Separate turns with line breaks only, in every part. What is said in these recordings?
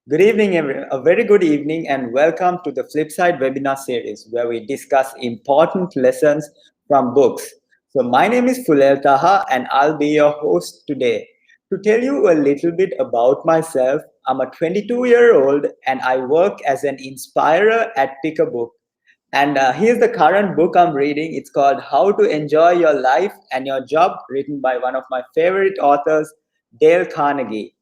Good evening, everyone. A very good evening, and welcome to the Flipside webinar series where we discuss important lessons from books. So, my name is Fulel Taha, and I'll be your host today. To tell you a little bit about myself, I'm a 22-year-old and I work as an inspirer at Pick a Book. And here's the current book I'm reading. It's called How to Enjoy Your Life and Your Job, written by one of my favorite authors, Dale Carnegie.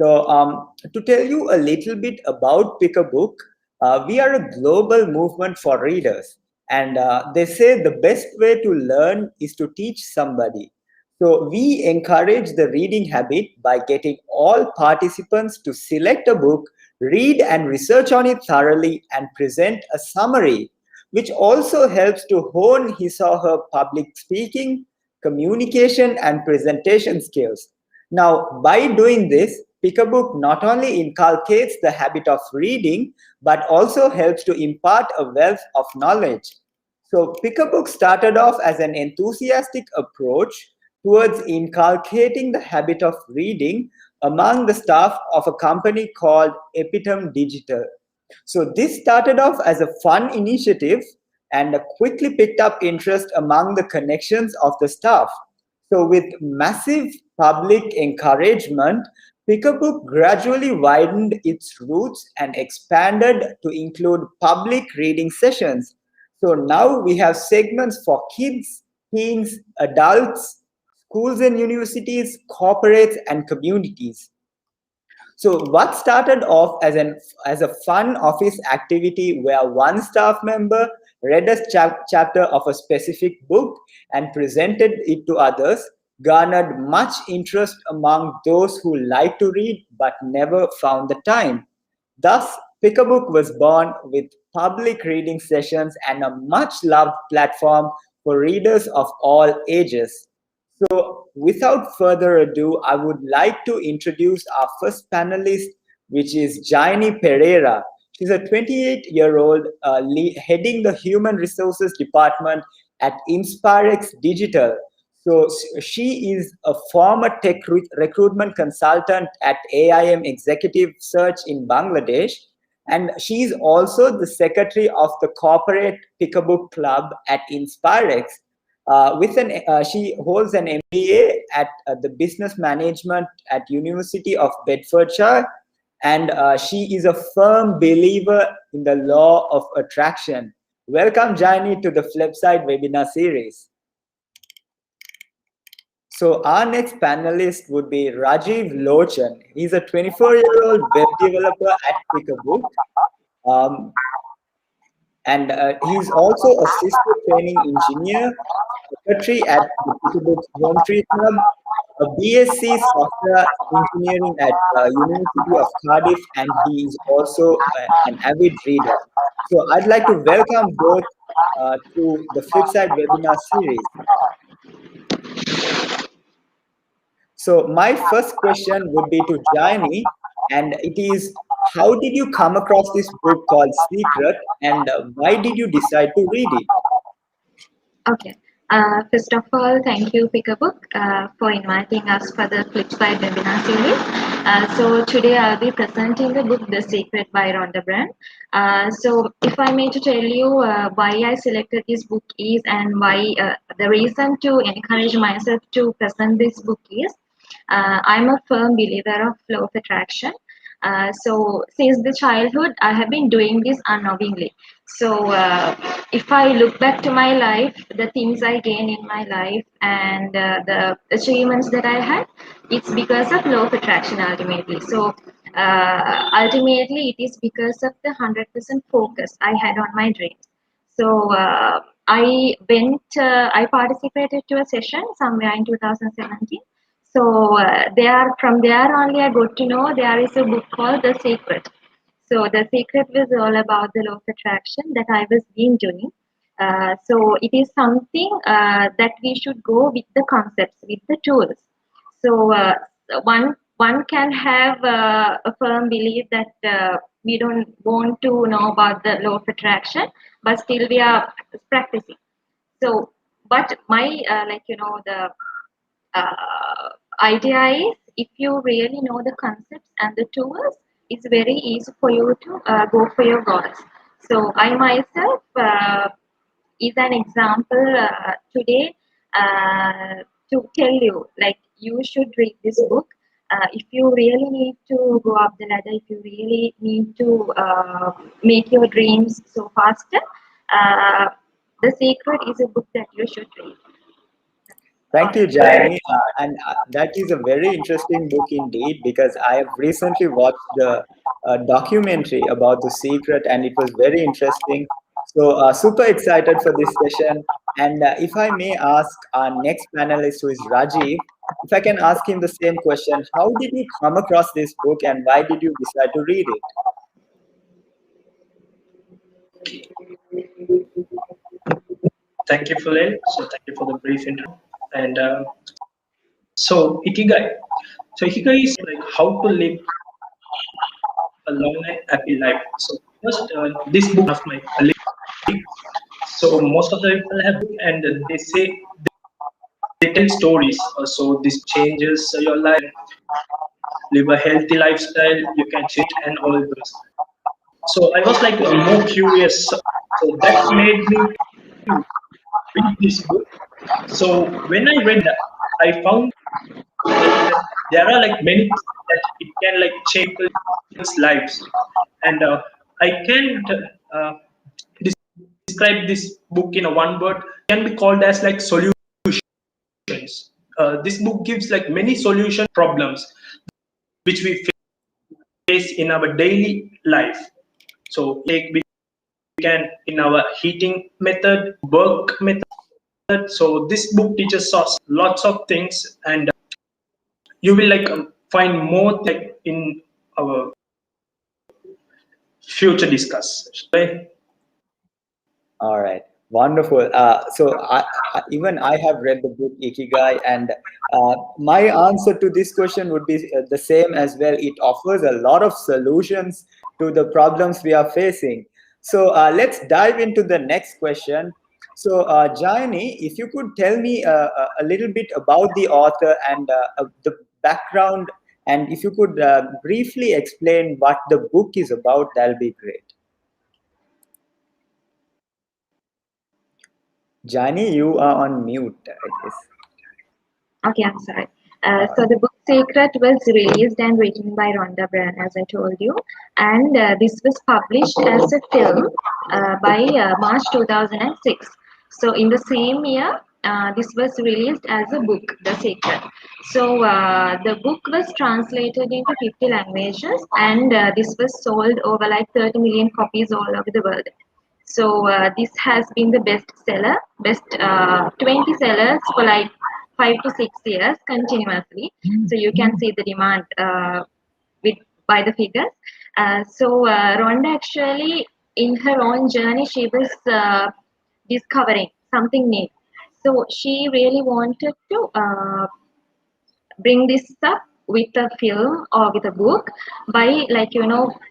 So, to tell you a little bit about Pick a Book, we are a global movement for readers. And they say the best way to learn is to teach somebody. So, we encourage the reading habit by getting all participants to select a book, read and research on it thoroughly, and present a summary, which also helps to hone his or her public speaking, communication, and presentation skills. Now, by doing this, Pick a Book not only inculcates the habit of reading, but also helps to impart a wealth of knowledge. So, Pick a Book started off as an enthusiastic approach towards inculcating the habit of reading among the staff of a company called Epitome Digital. So, this started off as a fun initiative and quickly picked up interest among the connections of the staff. So, with massive public encouragement, Pick a Book gradually widened its roots and expanded to include public reading sessions. So now we have segments for kids, teens, adults, schools and universities, corporates, and communities. So what started off as a fun office activity where one staff member read a chapter of a specific book and presented it to others garnered much interest among those who like to read but never found the time. Thus, Pick a Book was born with public reading sessions and a much loved platform for readers of all ages. So, without further ado, I would like to introduce our first panelist, which is Jaini Pereira. She's a 28-year-old heading the Human Resources Department at Inspirex Digital. So, she is a former tech recruitment consultant at AIM Executive Search in Bangladesh. And she is also the secretary of the corporate Pick a Book Club at Inspirex. She holds an MBA at the business management at University of Bedfordshire, and she is a firm believer in the law of attraction. Welcome, Jani, to the Flipside webinar series. So our next panelist would be Rajiv Lochan. He's a 24-year-old web developer at Pick a Book. And he's also a sister training engineer, secretary at the Peterbook Home Tree Club, a BSc software engineering at University of Cardiff, and he is also an avid reader. So I'd like to welcome both to the Flipside webinar series. So my first question would be to Jaini, and it is, how did you come across this book called Secret, and why did you decide to read it?
Okay. First of all, thank you, Pick a Book, for inviting us for the Flipside webinar series. So today I'll be presenting the book The Secret by Rhonda Byrne. So if I may to tell you why I selected this book is, and why the reason to encourage myself to present this book is, I'm a firm believer of law of attraction. So since the childhood, I have been doing this unknowingly. So if I look back to my life, the things I gained in my life and the achievements that I had, it's because of law of attraction ultimately. So ultimately, it is because of the 100% focus I had on my dreams. So I participated to a session somewhere in 2017. So from there only I got to know there is a book called The Secret. So The Secret was all about the law of attraction that I was been doing. So it is something that we should go with the concepts, with the tools. So one can have a firm belief that we don't want to know about the law of attraction, but still we are practicing. So, but my the idea is, if you really know the concepts and the tools, it's very easy for you to go for your goals. So I myself is an example today to tell you, like, you should read this book. If you really need to go up the ladder, if you really need to make your dreams so faster, uh, The Secret is a book that you should read.
Thank you, Jani. And that is a very interesting book indeed, because I have recently watched the documentary about The Secret, and it was very interesting. So, super excited for this session. And if I may ask our next panelist, who is Rajiv, if I can ask him the same question, how did you come across this book and why did you decide to read it?
Thank you, Philel. So thank you for the brief intro. And so Ikigai. So Ikigai is like how to live a long and happy life. So first, this book of my colleague. So most of the people have book and they say they tell stories. So this changes your life, live a healthy lifestyle, you can change and all those. So I was like more curious. So that made me read this book. So when I read that, I found that there are like many things that it can like change people's lives, and I can't describe this book in a one word. It can be called as like solutions. This book gives like many solution problems which we face in our daily life. So like we can in our heating method, work method. So this book teaches us lots of things, and you will like find more like in our future discuss, right?
All right, wonderful. Even I have read the book Ikigai, and my answer to this question would be the same as well. It offers a lot of solutions to the problems we are facing. So let's dive into the next question. So, Jayani, if you could tell me a little bit about the author and the background, and if you could briefly explain what the book is about, that'll be great. Jani, you are on mute, I guess.
Okay, I'm sorry. So the book Secret was released and written by Rhonda Byrne, as I told you, and this was published as a film by March 2006. So in the same year, this was released as a book, The Secret. So the book was translated into 50 languages, and this was sold over like 30 million copies all over the world. So this has been the best seller, best 20 sellers for like 5 to 6 years continuously. So you can see the demand with by the figures. Rhonda actually, in her own journey, she was discovering something new. So she really wanted to bring this up with a film or with a book by, like,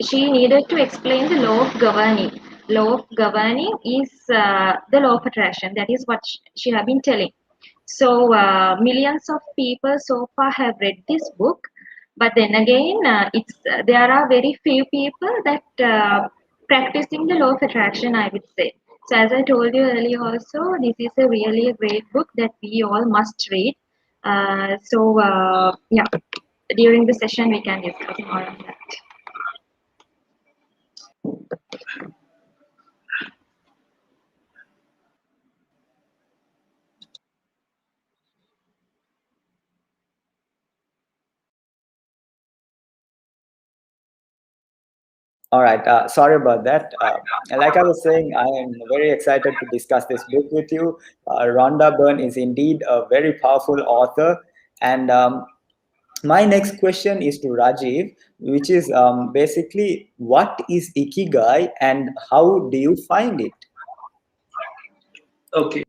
she needed to explain the law of governing. Law of governing is the law of attraction. That is what she have been telling. So millions of people so far have read this book, but then again, it's there are very few people that practicing the law of attraction, I would say. So as I told you earlier, also this is a really a great book that we all must read. Yeah, during the session we can discuss more on that.
All right, sorry about that. Like I was saying, I am very excited to discuss this book with you. Rhonda Byrne is indeed a very powerful author. And my next question is to Rajiv, which is basically, what is Ikigai and how do you find it?
Okay,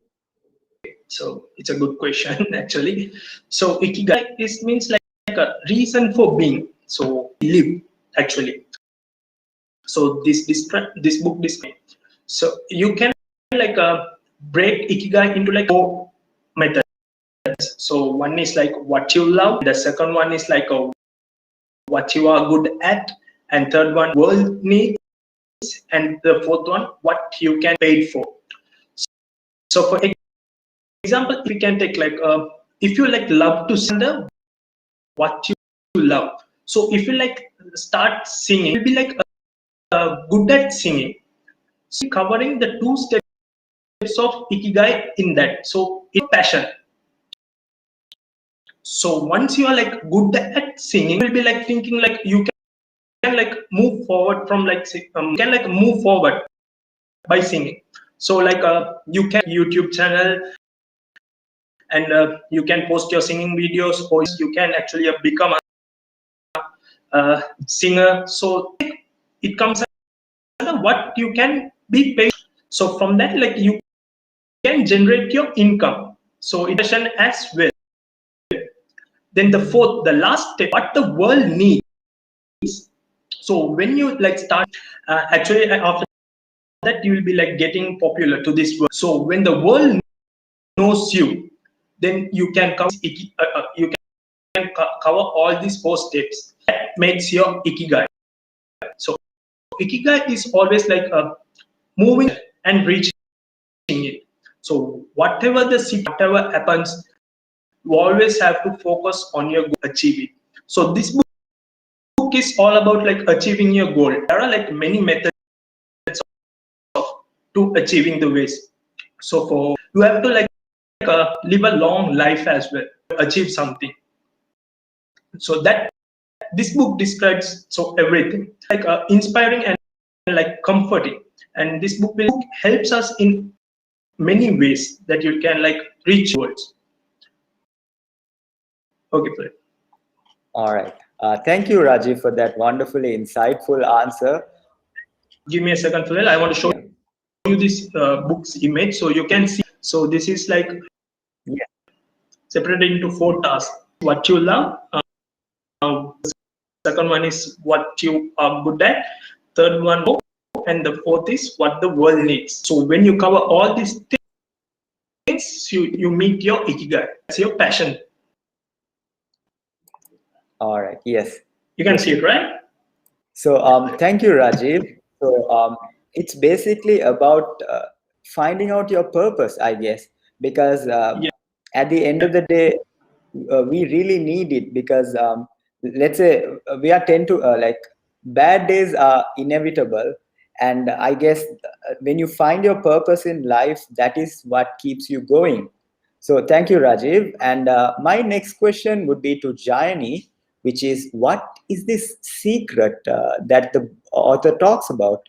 so it's a good question actually. So ikigai is means like a reason for being. So live actually. So this book describe. So you can like break ikigai into like four methods. So one is like what you love. The second one is like what you are good at. and third one world needs, and the fourth one what you can pay for. So for example, we can take like if you like love to sing, what you love. So if you like start singing, you'll be like good at singing. So covering the two steps of Ikigai in that. So it's passion. So once you are like good at singing, you'll be like thinking like you can like move forward from like can like move forward by singing. So like you can YouTube channel, and you can post your singing videos, or you can actually become a singer. So it comes under what you can be paid. So from that, like you can generate your income. So it's as well. Then the fourth, the last step, what the world needs. So when you like start, actually after that you will be like getting popular to this world. So when the world knows you, then you can cover you can cover all these four steps. That makes your Ikigai. So Ikigai is always like moving and reaching it. So whatever whatever happens, you always have to focus on your goal, achieve it. So this book is all about like achieving your goal. There are like many methods of to achieving the ways. So for you have to like live a long life as well, achieve something. So that this book describes so everything like inspiring and like comforting. And this book will helps us in many ways that you can like reach goals. Okay, Fred.
All right. Thank you, Rajiv, for that wonderfully insightful answer.
Give me a second, Phil. I want to show you this book's image so you can see. So this is like
Yeah.
separated into 4 tasks. What you love. Second one is what you are good at. Third one, and the fourth is what the world needs. So when you cover all these things, you meet your Ikigai. That's your passion.
All right. Yes.
You can see it, right?
So thank you, Rajiv. So it's basically about finding out your purpose, I guess, because
Yeah.
at the end of the day, we really need it because let's say we are tend to like bad days are inevitable, and I guess when you find your purpose in life, that is what keeps you going. So thank you, Rajiv. And my next question would be to Jayani, which is what is this secret that the author talks about?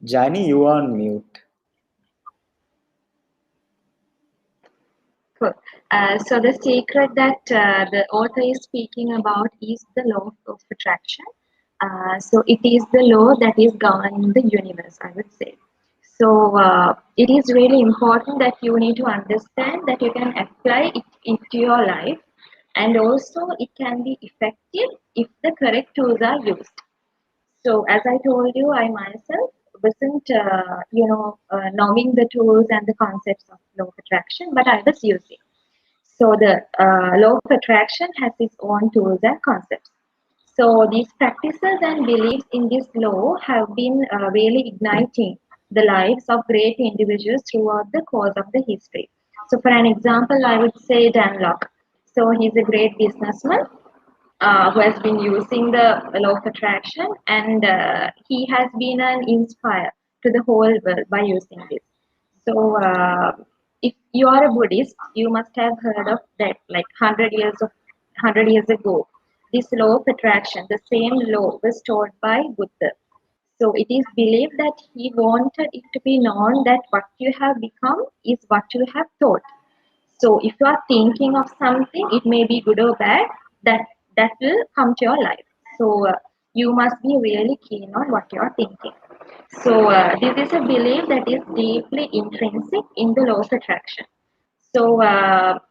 Jayani, you are on mute.
Cool. So the secret that the author is speaking about is the law of attraction. So it is the law that is governing the universe, I would say. So it is really important that you need to understand that you can apply it into your life, and also it can be effective if the correct tools are used. So as I told you, I myself wasn't, knowing the tools and the concepts of law of attraction, but I was using. So the law of attraction has its own tools and concepts. So these practices and beliefs in this law have been really igniting the lives of great individuals throughout the course of the history. So for an example, I would say Dan Locke. So he's a great businessman who has been using the law of attraction, and he has been an inspire to the whole world by using this. So if you are a Buddhist, you must have heard of that, like 100 years ago. This law of attraction, the same law was taught by Buddha. So it is believed that he wanted it to be known that what you have become is what you have thought. So if you are thinking of something, it may be good or bad, that will come to your life. So you must be really keen on what you are thinking. So this is a belief that is deeply intrinsic in the law of attraction. So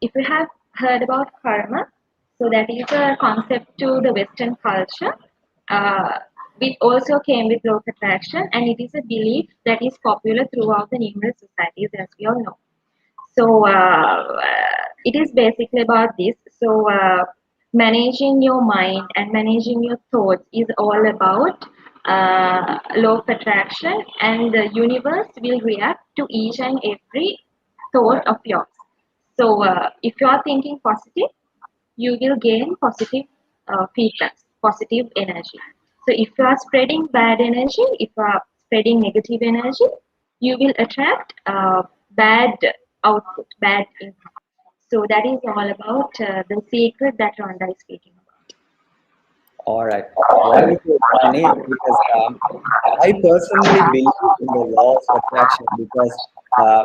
if you have heard about karma, so that is a concept to the Western culture, which also came with law of attraction, and it is a belief that is popular throughout the numerous societies, as we all know. So it is basically about this. So managing your mind and managing your thoughts is all about law of attraction, and the universe will react to each and every thought of yours. So, if you are thinking positive, you will gain positive feedback, positive energy. So, if you are spreading bad energy, if you are spreading negative energy, you will attract bad output, bad input. So that is all about the secret that Rhonda is speaking about.
All right. Wonderful, Shani, because I personally believe in the law of attraction because uh,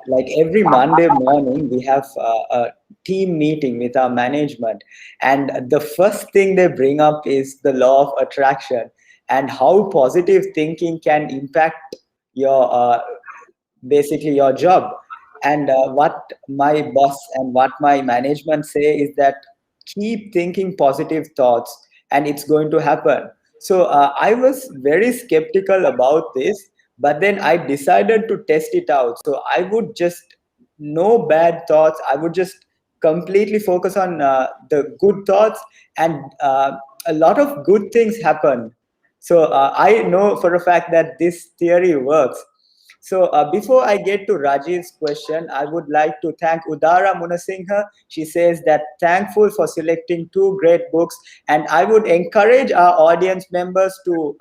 like every Monday morning, we have a team meeting with our management, and the first thing they bring up is the law of attraction and how positive thinking can impact your basically your job. And what my boss and what my management say is that keep thinking positive thoughts and it's going to happen. So I was very skeptical about this, but then I decided to test it out. So I would just no bad thoughts, I would just completely focus on the good thoughts, and a lot of good things happen. So I know for a fact that this theory works. So before I get to Rajiv's question, I would like to thank Udara Munasinghe. She says that thankful for selecting two great books, and I would encourage our audience members to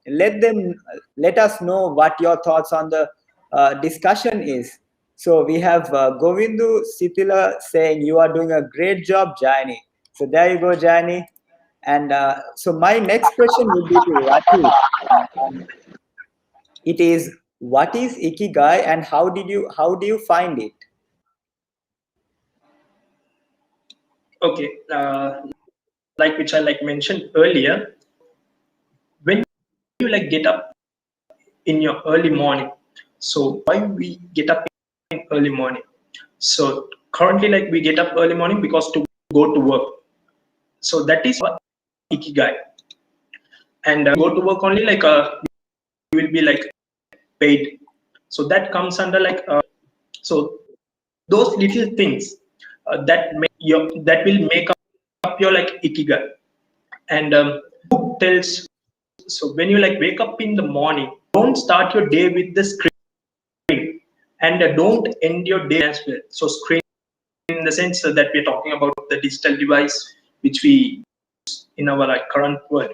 let us know what your thoughts on the discussion is. So we have Govindu Sitila saying you are doing a great job, Jani. So there you go, Jani. And so my next question would be to Rajiv. Um, it is, what is Ikigai and how do you find it?
Okay, like which I like mentioned earlier, when you like get up in your early morning. So why we get up in early morning? So currently, like we get up early morning because to go to work. So that is what Ikigai, and go to work only like you will be like paid. So that comes under like so those little things that will make up your like Ikigai. And book tells, so when you like wake up in the morning, don't start your day with the screen, and don't end your day as well. So screen in the sense that we're talking about the digital device which we in our like current world.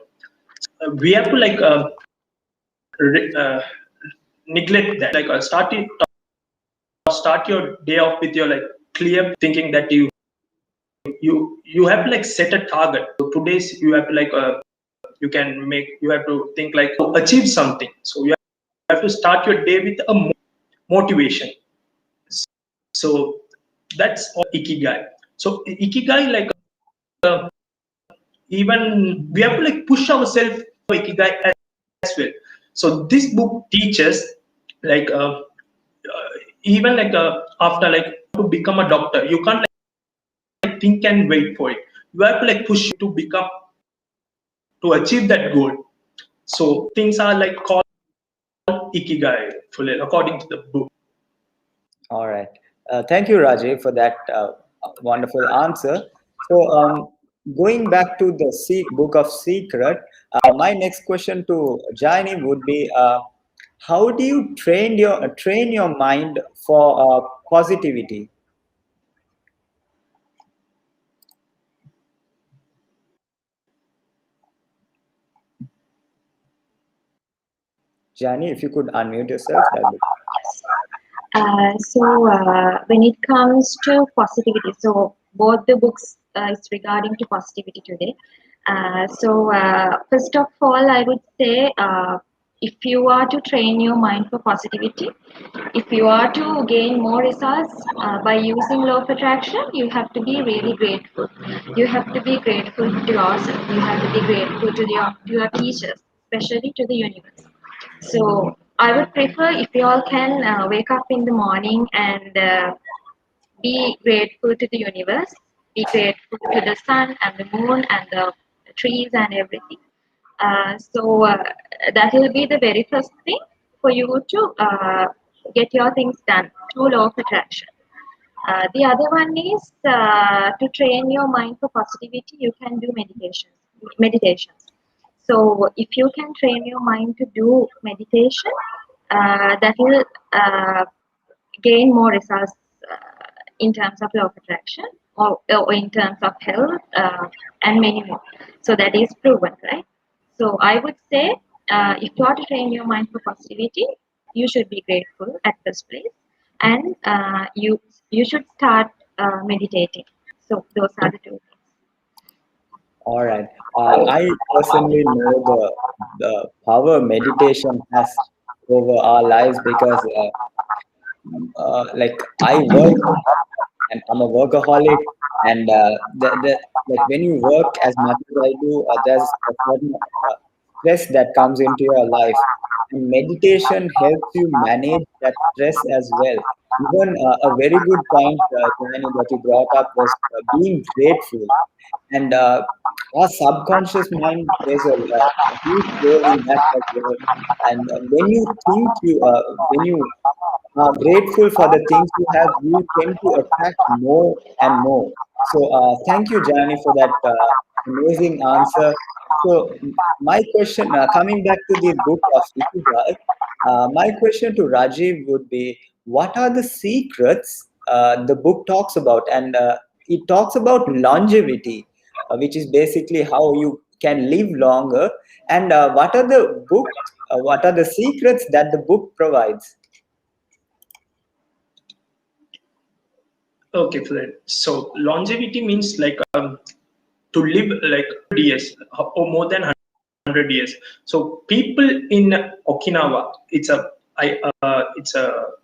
We have to like neglect that. Like start your day off with your like clear thinking that you have to like set a target. So today's you have to like you have to think like to achieve something. So you have to start your day with a motivation. So that's all Ikigai. So Ikigai like uh, even we have to like push ourselves for Ikigai as well. So this book teaches like even like after like to become a doctor, you can't like think and wait for it. You have to like push to become to achieve that goal. So things are like called Ikigai, fully according to the book.
All right. Thank you, Rajiv, for that wonderful answer. So, going back to the Book of Secret, my next question to Jani would be, how do you train your mind for positivity? Jani, if you could unmute yourself, that would.
When it comes to positivity, so both the books is regarding to positivity today. First of all, I would say if you are to train your mind for positivity, if you are to gain more results by using law of attraction, you have to be really grateful. You have to be grateful to yourself. You have to be grateful to your teachers, especially to the universe. So I would prefer if you all can wake up in the morning and be grateful to the universe, be grateful to the sun and the moon and the trees and everything. That will be the very first thing for you to get your things done through law of attraction. The other one is to train your mind for positivity. You can do meditations. So if you can train your mind to do meditation, that will gain more results in terms of law of attraction or in terms of health and many more. So that is proven, right? So I would say if you are to train your mind for positivity, you should be grateful at first place, and you should start meditating. So those are the two things.
All right. I personally know the power meditation has over our lives because like I work and I'm a workaholic, and like when you work as much as I do, there's a certain stress that comes into your life, and meditation helps you manage that stress as well. Even a very good point, Johnny, that you brought up was being grateful, and our subconscious mind plays a huge role in that as well. And when you think when you are grateful for the things you have, you tend to attract more and more. So thank you, Jani, for that amazing answer. So my question, coming back to the book of Ikigai, my question to Rajiv would be, what are the secrets the book talks about? And it talks about longevity, which is basically how you can live longer. And what are the secrets that the book provides?
Okay, fine. So longevity means like to live like 100 years or more than 100 years. So people in Okinawa, it's a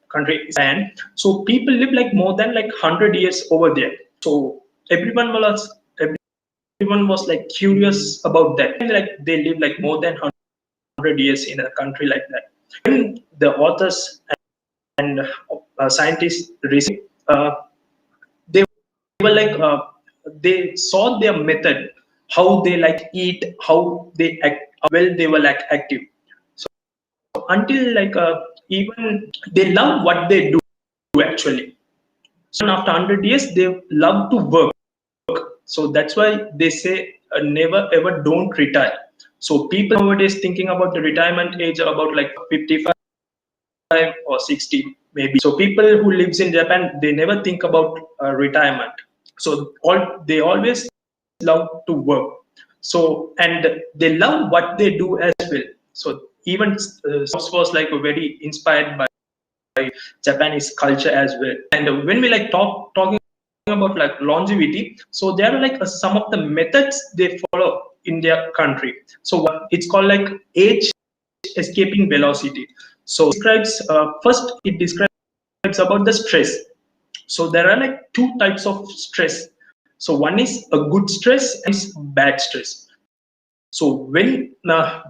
country, and so people live like more than like 100 years over there. So everyone was like curious about that. And, like they live like more than 100 years in a country like that. When the authors and scientists recently, they were like they saw their method, how they like eat, how they act, how well they were like active. So until like even they love what they do actually. So after 100 years, they love to work. So that's why they say never ever don't retire. So people nowadays thinking about the retirement age about like 55 or 60 maybe. So people who lives in Japan, they never think about retirement. So they always love to work. So and they love what they do as well. So even was like very inspired by Japanese culture as well. And when we like talking about like longevity, so there are like some of the methods they follow in their country. So it's called like age escaping velocity. So it describes about the stress. So there are like two types of stress. So one is a good stress and is bad stress. So when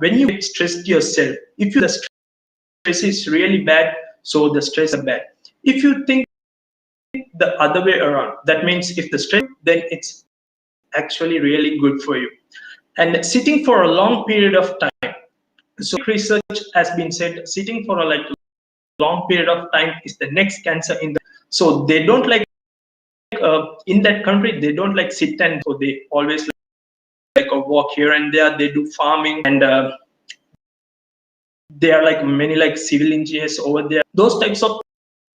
you get stressed yourself, if you the stress is really bad, so the stress is bad. If you think the other way around, that means if the stress, then it's actually really good for you. And sitting for a long period of time. So research has been said sitting for a like long period of time is the next cancer in the. So they don't like in that country they don't like sit, and so they always like a walk here and there. They do farming, and there are like many like civil engineers over there. Those types of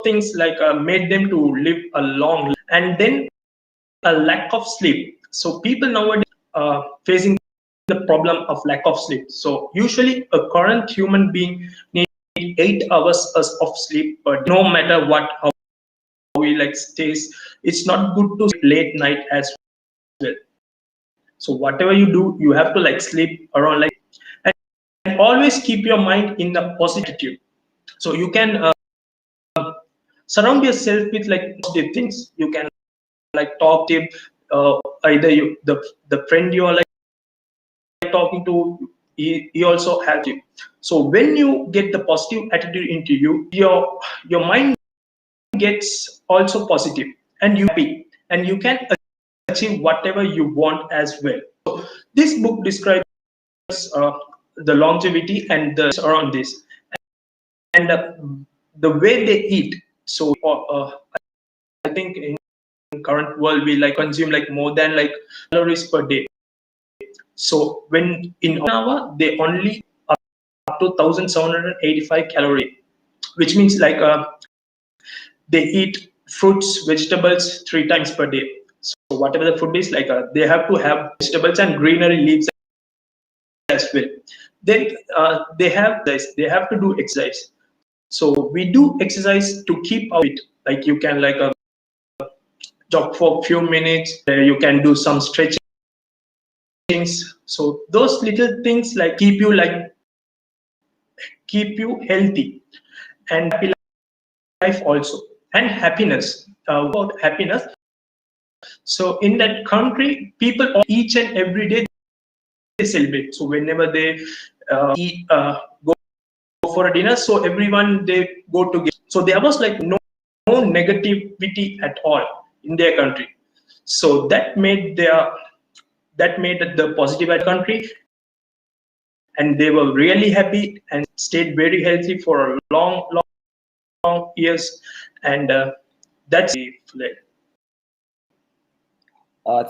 things like made them to live a long life. And then a lack of sleep. So people nowadays facing the problem of lack of sleep. So usually a current human being needs 8 hours of sleep per day. No matter what, how he like stays, it's not good to sleep late night as well. So whatever you do, you have to like sleep around like, and always keep your mind in the positive. So you can surround yourself with like positive things. You can like talk to either the friend you are like talking to, he also has you. So when you get the positive attitude into you, your mind gets also positive, and you happy, and you can achieve whatever you want as well. So this book describes the longevity and the around this, and the way they eat. So think in current world we consume more than calories per day. So when in 1 hour they only up to 1785 calories, which means they eat fruits, vegetables 3 times per day. So whatever the food is, they have to have vegetables and greenery leaves as well. Then they have this. They have to do exercise. So we do exercise to keep our fit. You can jog for a few minutes. You can do some stretching. So those little things keep you healthy and happy life also, and happiness. About happiness. So in that country, people each and every day they celebrate. So whenever they eat, go for a dinner, so everyone they go together. So there was no negativity at all in their country. So that made the positive country, and they were really happy and stayed very healthy for a long years, and that's it.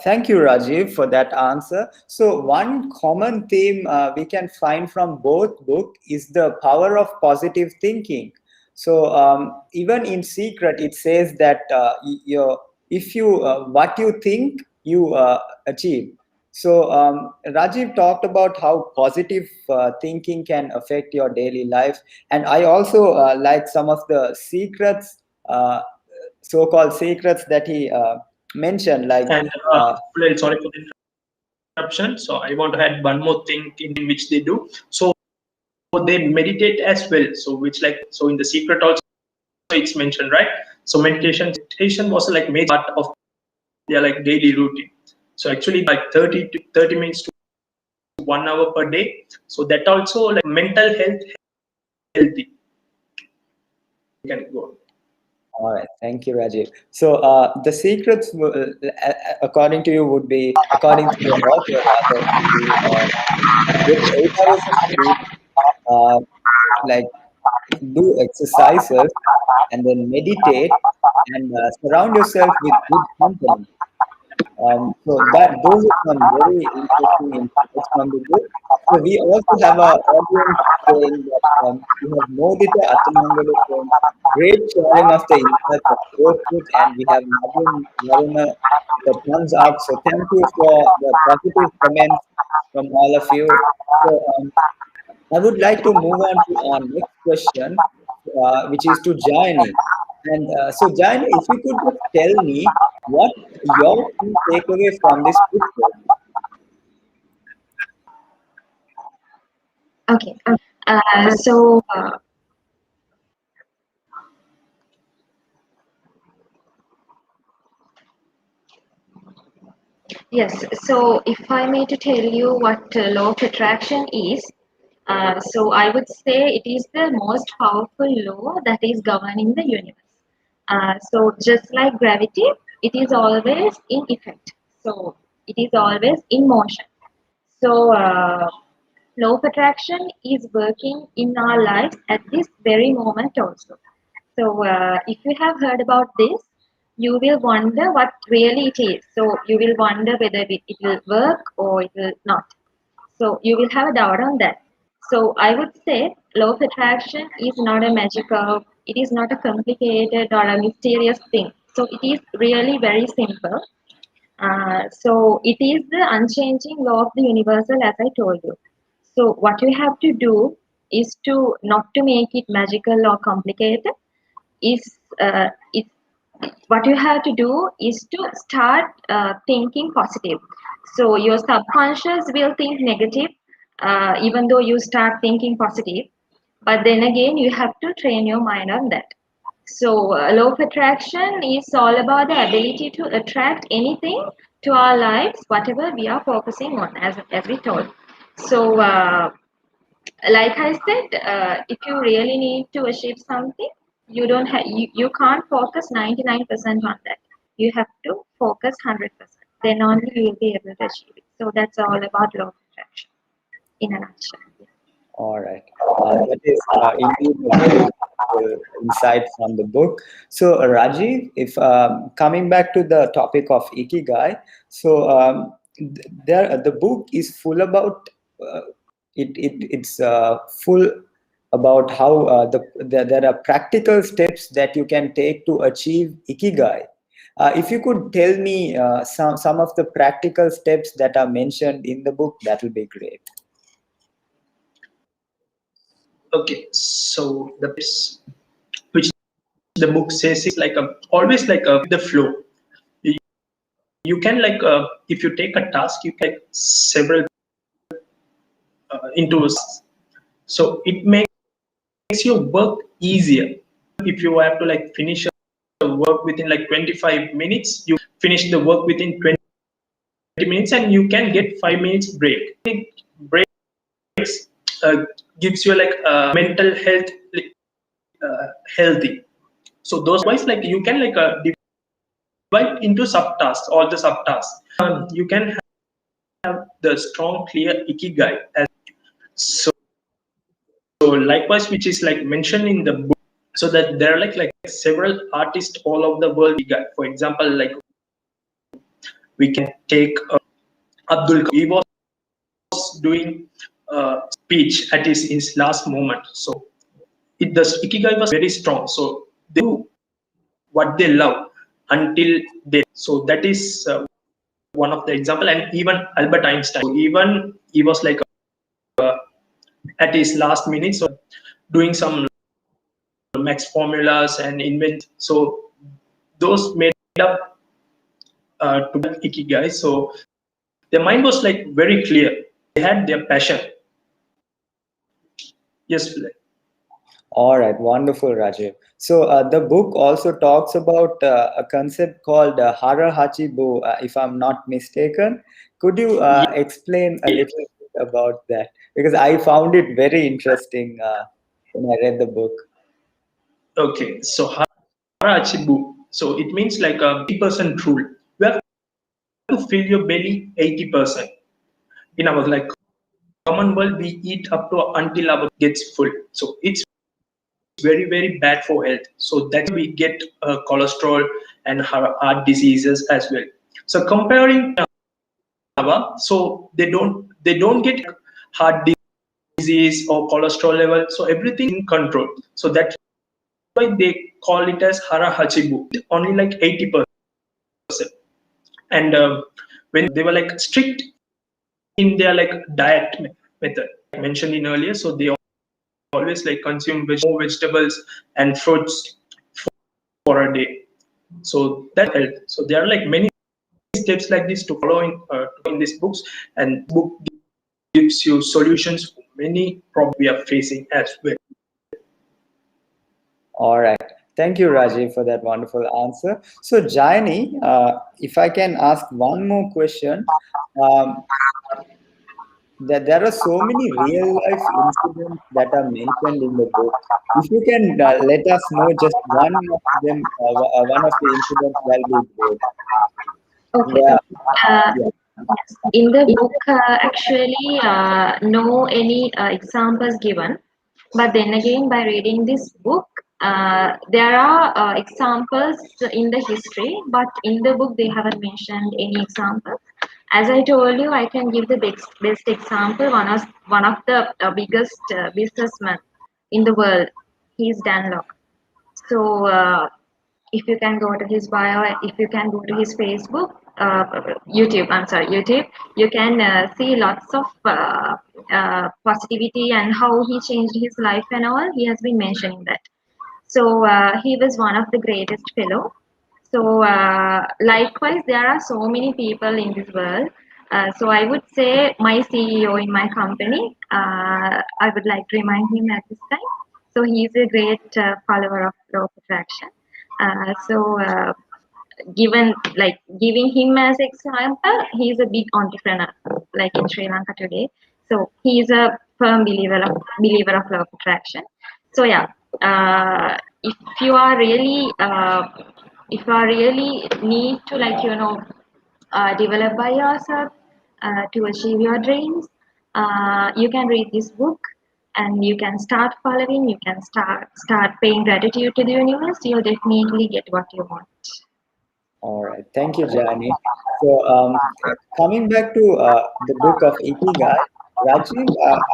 Thank you, Rajiv, for that answer. So one common theme we can find from both books is the power of positive thinking. So even in Secret, it says that if you what you think, you achieve. So Rajiv talked about how positive thinking can affect your daily life, and I also like some of the secrets, so-called secrets that he mentioned, like.
And
Uh,
well, sorry for the interruption. So I want to add one more thing in which they do. So they meditate as well. So so in the secret also it's mentioned, right? So meditation was major part of their daily routine. So actually 30 minutes to 1 hour per day. So that also mental health healthy. You can go on.
All right, thank you, Rajiv. So the secrets, according to you, would be, according to the author, rather, would be get 8 hours of sleep, uh, like do exercises, and then meditate, and surround yourself with good company. So that those are some very interesting insights from the book. So we also have our audience saying that we have Modita Atamangala saying great sharing of the insights of both books, and we have Navin Varuna with a thumbs up. So thank you for the positive comments from all of you. So I would like to move on to our next question, which is to Jayani. And so, Jayani, if you could just tell me what your key takeaway from this book was.
Okay. So yes. So if I may to tell you what law of attraction is, so I would say it is the most powerful law that is governing the universe. So just like gravity, it is always in effect. So it is always in motion. So law of attraction is working in our lives at this very moment also. So if you have heard about this, you will wonder what really it is. So you will wonder whether it will work or it will not. So you will have a doubt on that. So I would say law of attraction is not a magical, it is not a complicated or a mysterious thing. So it is really very simple. So it is the unchanging law of the universal, as I told you. So what you have to do is to not to make it magical or complicated. Is it what you have to do is to start thinking positive. So your subconscious will think negative, even though you start thinking positive. But then again, you have to train your mind on that. So, law of attraction is all about the ability to attract anything to our lives, whatever we are focusing on, as we told. So, like I said, if you really need to achieve something, you can't focus 99% on that. You have to focus 100%. Then only you will be able to achieve it. So that's all about law of attraction in a nutshell.
All right. That is indeed a very useful insight from the book. So, Rajiv, if coming back to the topic of Ikigai, so the book is full about it's full about how there are practical steps that you can take to achieve Ikigai. If you could tell me some of the practical steps that are mentioned in the book, that will be great.
Okay, so the tips which the book says is like a always like a the flow. You, you can like if you take a task, you can like several into so it makes your work easier. If you have to like finish a work within like 25 minutes, you finish the work within 20 minutes, and you can get 5 minutes break. It breaks gives you like mental health healthy. So those wise like you can like divide into subtasks, all the subtasks. You can have the strong clear ikigai as so, so likewise which is like mentioned in the book, so that there are like several artists all over the world ikigai. For example, like we can take Abdul Kalam. He was doing speech at his last moment, so the ikigai was very strong, so they do what they love until they, so that is one of the example. And even Albert Einstein, even he was like at his last minute, so doing some max formulas and invent, so those made up to ikigai. So their mind was like very clear, they had their passion. Yes, Philip.
All right, wonderful, Rajiv. So the book also talks about a concept called hara hachibu, if I'm not mistaken. Could you explain a
Yeah.
little bit about that? Because I found it very interesting when I read the book.
Okay, so hara achibu, so it means like a 80% rule. You have to fill your belly 80%. In our like common world, we eat up to until our gets full. So it's very bad for health. So that's why we get cholesterol and heart diseases as well. So comparing our, so they don't get heart disease or cholesterol level. So everything in control. So that's why they call it as hara hachibu. Only like 80%. And when they were like strict in their like diet method mentioned in earlier, so they always like consume more vegetables and fruits for a day. So that help. So there are like many steps like this to follow in these books, and book gives you solutions for many problems we are facing as well.
All right. Thank you, Rajiv, for that wonderful answer. So, Jayani, if I can ask one more question, um, that there are so many real life incidents that are mentioned in the book. If you can let us know just one of them, one of the incidents, that'll be great.
Okay.
Yeah,
Uh,
yeah.
yes. In the book, actually, no any examples given. But then again, by reading this book, there are examples in the history, but in the book they haven't mentioned any examples. As I told you, I can give the best example. One of the biggest businessmen in the world. He's Dan Lok. So if you can go to his bio, if you can go to his Facebook, YouTube, I'm sorry, YouTube, you can see lots of positivity and how he changed his life and all. He has been mentioning that. So he was one of the greatest fellow. So likewise, there are so many people in this world. So I would say my CEO in my company, I would like to remind him at this time. So he is a great follower of law of attraction. So given like giving him as example, he is a big entrepreneur like in Sri Lanka today. So he is a firm believer of law of attraction. So yeah, if you are really need to like develop by yourself to achieve your dreams, you can read this book. and you can start following, you can start paying gratitude to the universe, you'll definitely get what you want.
All right. Thank you, Jani. So, coming back to the book of Ikigai, Rajiv,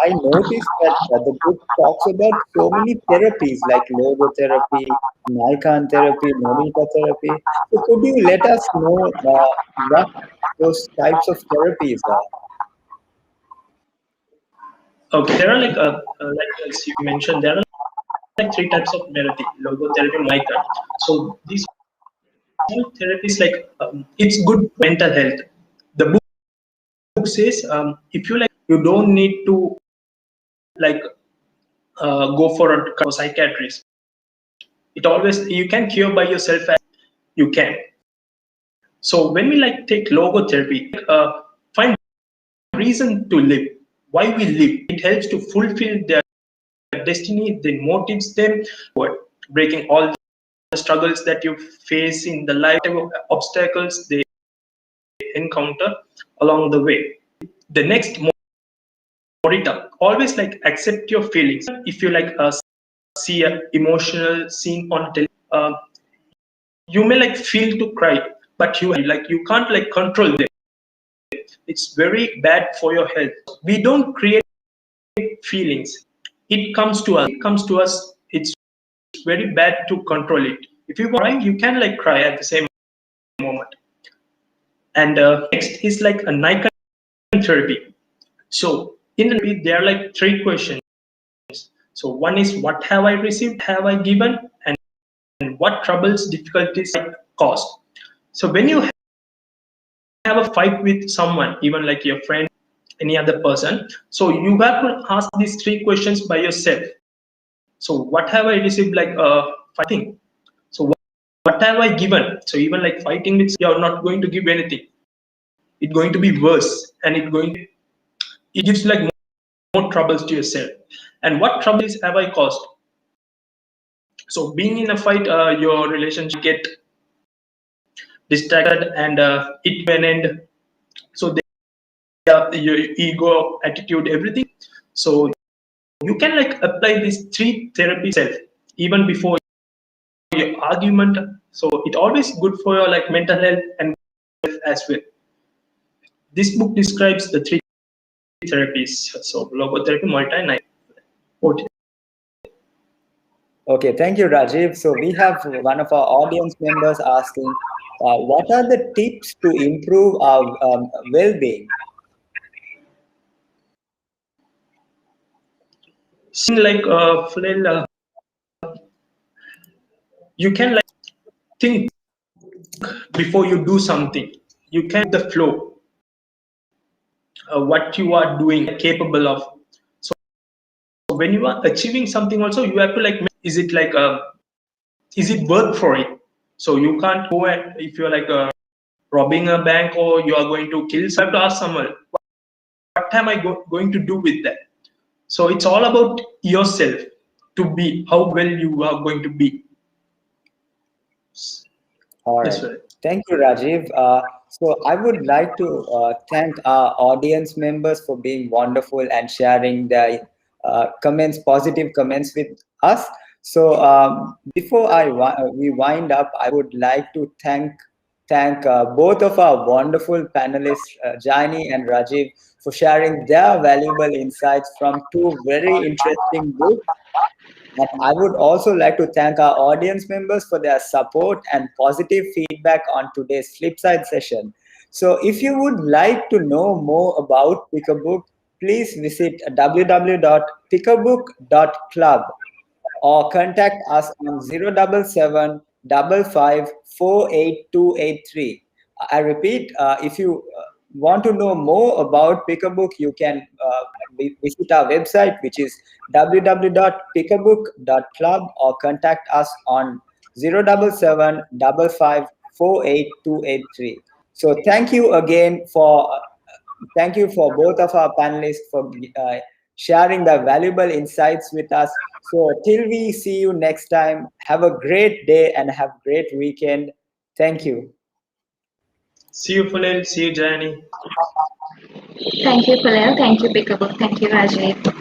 I noticed that the book talks about so many therapies like logotherapy, Naikan therapy, Monita therapy. So, could you let us know what those types of therapies are?
Okay, there are like as you mentioned, there are like three types of therapy: logotherapy, mica. So these all therapies it's good for mental health. The book says if you like, you don't need to like go for a psychiatrist. It always you can cure by yourself as you can. So when we like take logotherapy, find reason to live, why we live. It helps to fulfill their destiny, then motivates them toward breaking all the struggles that you face in the life, whatever obstacles they encounter along the way. The next morita, always like accept your feelings. If you like see an emotional scene on television, you may like feel to cry, but you can't like control them. It's very bad for your health. We don't create feelings. It comes to us. It comes to us. It's very bad to control it. If you cry, you can like cry at the same moment. And next is like a Nikon therapy. So in therapy, there are like three questions. So one is what have I received, have I given, and what troubles, difficulties I caused. So when you have a fight with someone, even like your friend, any other person, so you have to ask these three questions by yourself. So what have I received like fighting? So what have I given? So even like fighting with you're not going to give anything. It's going to be worse, and it gives like more troubles to yourself. And what troubles have I caused? So being in a fight, your relationship get distracted and it can end. So your ego, attitude, everything. So you can like apply these three therapies self even before your argument. So it always good for your like mental health and as well. This book describes the three therapies. So logotherapy, multi, and
Okay, thank you, Rajiv. So we have one of our audience members asking, what are the tips to improve our well-being?
seeing like Phil, you can like think before you do something. You can the flow, what you are doing, capable of. So when you are achieving something, also you have to like, is it like is it worth for it? So you can't go and if you're like robbing a bank or you are going to kill, so you have to ask someone, what am I going to do with that? So it's all about yourself to be how well you are going to be.
All
Yes,
right.
sir.
Thank you, Rajiv. So I would like to thank our audience members for being wonderful and sharing their comments, positive comments with us. So before we wind up, I would like to thank both of our wonderful panelists, Jani and Rajiv, for sharing their valuable insights from two very interesting books. And I would also like to thank our audience members for their support and positive feedback on today's Flipside session. So, if you would like to know more about Pick a Book, please visit www.pickabook.club or contact us on 077 5548283. I repeat, if you want to know more about Pick a Book, you can visit our website, which is www.pickabook.club, or contact us on 077 5548283. So thank you for both of our panelists for sharing the valuable insights with us. So till we see you next time, have a great day and have a great weekend. Thank you.
See you, Fulil. See you, Jani.
Thank you, Kulil. Thank you, Pickable. Thank you, Rajiv.